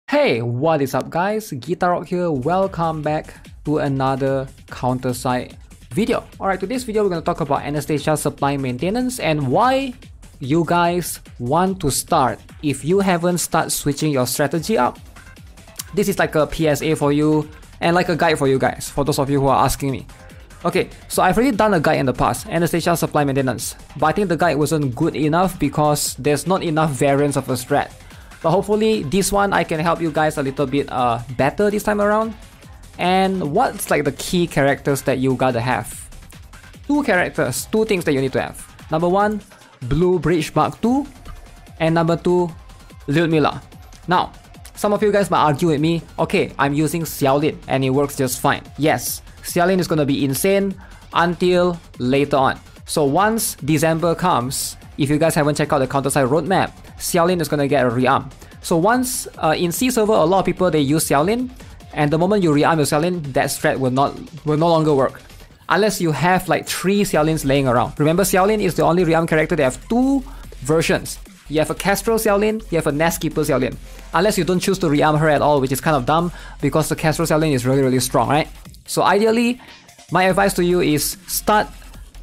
Hey, what is up guys? GuitarRock here. Welcome back to another CounterSide video. Alright, today's video we're going to talk about Anastasia Supply Maintenance and why you guys want to start if you haven't started switching your strategy up. This is like a PSA for you and like a guide for you guys, for those of you who are asking me. Okay, so I've already done a guide in the past, Anastasia Supply Maintenance, but I think the guide wasn't good enough because there's not enough variants of a strat. But hopefully this one I can help you guys a little bit better this time around. And what's like the key characters that you gotta have? Two things that you need to have. Number one, Blue Bridge Mark II, and number two, Lyudmila. Now, some of you guys might argue with me, okay, I'm using Xiaolin and it works just fine. Yes, Xiaolin is gonna be insane until later on. So once December comes, if you guys haven't checked out the CounterSide roadmap, Xiaolin is gonna get a rearm. So once in C server, a lot of people they use Xiaolin, and the moment you rearm your Xiaolin, that strat will no longer work. Unless you have like 3 Xiaolins laying around. Remember, Xiaolin is the only rearm character that have 2 versions. You have a Kestrel Xiaolin, you have a Nest Keeper Xiaolin. Unless you don't choose to rearm her at all, which is kind of dumb because the Kestrel Xiaolin is really strong, right? So ideally, my advice to you is start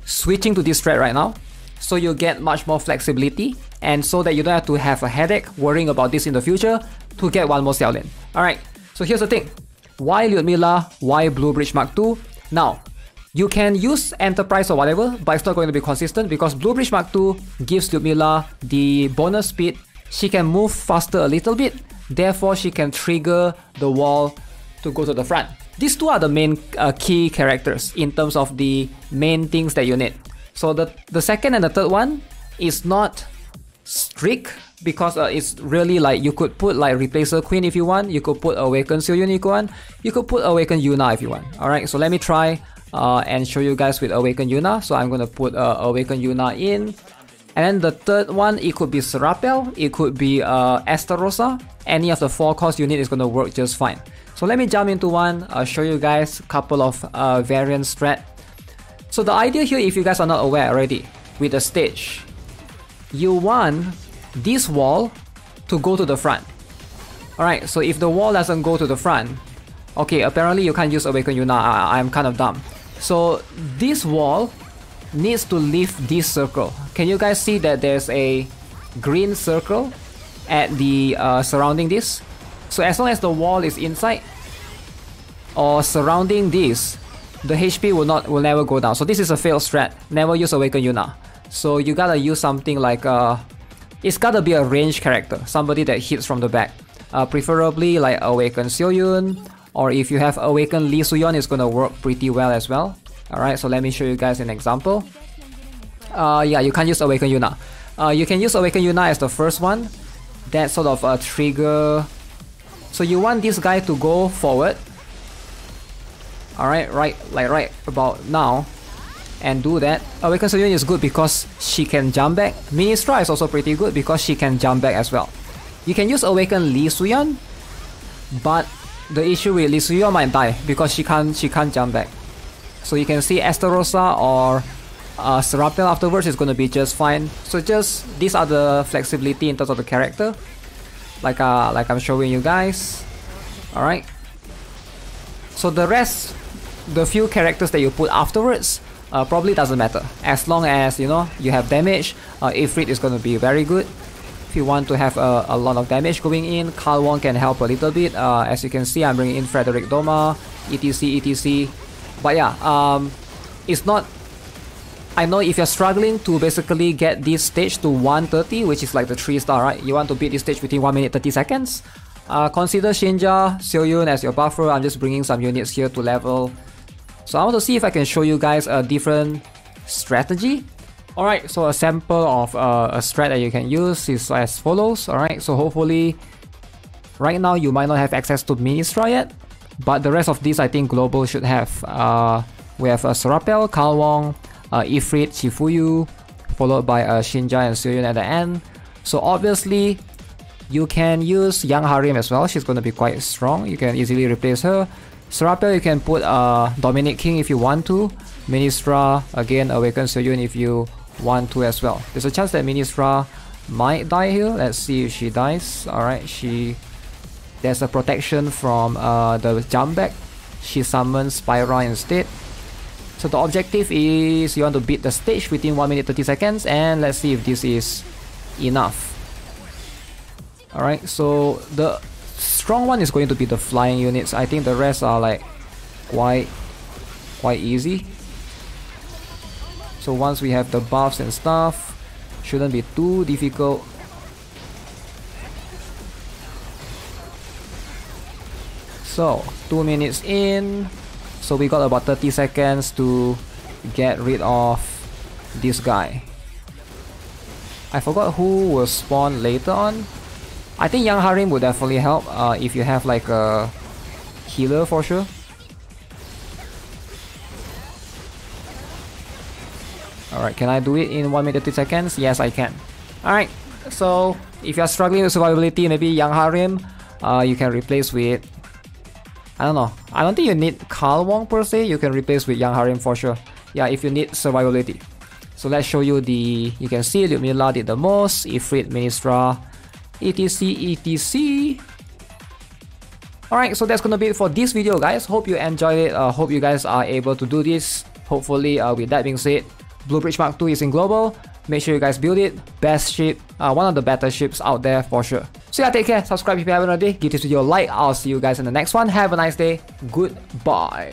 switching to this strat right now, so you get much more flexibility and so that you don't have to have a headache worrying about this in the future to get one more Xiaolin. Alright, so here's the thing. Why Lyudmila? Why Blue Bridge Mark II? Now, you can use Enterprise or whatever, but it's not going to be consistent because Blue Bridge Mark II gives Lyudmila the bonus speed. She can move faster a little bit, therefore she can trigger the wall to go to the front. These two are the main key characters in terms of the main things that you need. So the second and the third one is not strict because it's really like you could put like Replacer Queen if you want, you could put Awaken Seoyun if you want, you could put Awaken Yuna if you want. Alright, so let me try and show you guys with Awaken Yuna. So I'm gonna put Awaken Yuna in. And then the third one, it could be Serapel, it could be Estarossa. Any of the 4 costs you need is gonna work just fine. So let me jump into one, show you guys a couple of variant strat. So the idea here, if you guys are not aware already, with the stage, you want this wall to go to the front. Alright, so if the wall doesn't go to the front, okay, apparently you can't use Awaken Yuna, I'm kind of dumb. So this wall needs to leave this circle. Can you guys see that there's a green circle at the surrounding this? So as long as the wall is inside or surrounding this, the HP will never go down. So this is a failed strat. Never use Awaken Yuna. So you gotta use something like it's gotta be a range character, somebody that hits from the back. Preferably like Awaken Seoyun, or if you have Awaken Lee Suyeon, it's gonna work pretty well as well. Alright, so let me show you guys an example. Yeah, you can't use Awaken Yuna. You can use Awaken Yuna as the first one. That sort of a trigger. So you want this guy to go forward. Alright, right about now. And do that. Awaken Seoyun is good because she can jump back. Ministra is also pretty good because she can jump back as well. You can use Awaken Lee Suyeon, but the issue with Lee Suyeon might die because she can't jump back. So you can see Estarossa or Serapel afterwards is gonna be just fine. So just these are the flexibility in terms of the character, like I'm showing you guys. Alright. So the rest, the few characters that you put afterwards, probably doesn't matter. As long as you know you have damage, Ifrit is gonna be very good. If you want to have a lot of damage going in, Carl Wong can help a little bit. As you can see, I'm bringing in Frederick Doma, etc. But yeah, it's not. I know if you're struggling to basically get this stage to 130, which is like the 3-star, right? You want to beat this stage within 1 minute 30 seconds. Consider Shinja, Seoyun as your buffer. I'm just bringing some units here to level. So I want to see if I can show you guys a different strategy. Alright, so a sample of a strat that you can use is as follows. Alright, so hopefully right now you might not have access to Ministra yet, but the rest of these I think global should have. We have Serapel, Carl Wong, Ifrit, Shifuyu, followed by Shinja and Seoyun at the end. So obviously you can use Young Harim as well. She's going to be quite strong. You can easily replace her. Serapel, you can put Dominic King if you want to. Ministra, again, Awaken Seoyun if you want to as well. There's a chance that Ministra might die here. Let's see if she dies. Alright, there's a protection from the jump back. She summons Spyra instead. So the objective is you want to beat the stage within 1 minute 30 seconds, and let's see if this is enough. Alright, so the strong one is going to be the flying units. I think the rest are like quite easy. So once we have the buffs and stuff, shouldn't be too difficult. So 2 minutes in, so we got about 30 seconds to get rid of this guy. I forgot who will spawn later on. I think Young Harim would definitely help if you have like a healer for sure. Alright, can I do it in 1 minute 30 seconds? Yes, I can. Alright, so if you're struggling with survivability, maybe Young Harim, you can replace with, I don't know. I don't think you need Carl Wong per se. You can replace with Young Harim for sure. Yeah, if you need survivability. So let's show you you can see Ludmilla did the most, Ifrit, Ministra, etc. Alright, so that's gonna be it for this video, guys. Hope you enjoyed it. Hope you guys are able to do this. Hopefully, with that being said, Blue Bridge Mark II is in global. Make sure you guys build it. Best ship, one of the better ships out there for sure. So yeah, take care. Subscribe if you haven't already. Give this video a like. I'll see you guys in the next one. Have a nice day. Goodbye.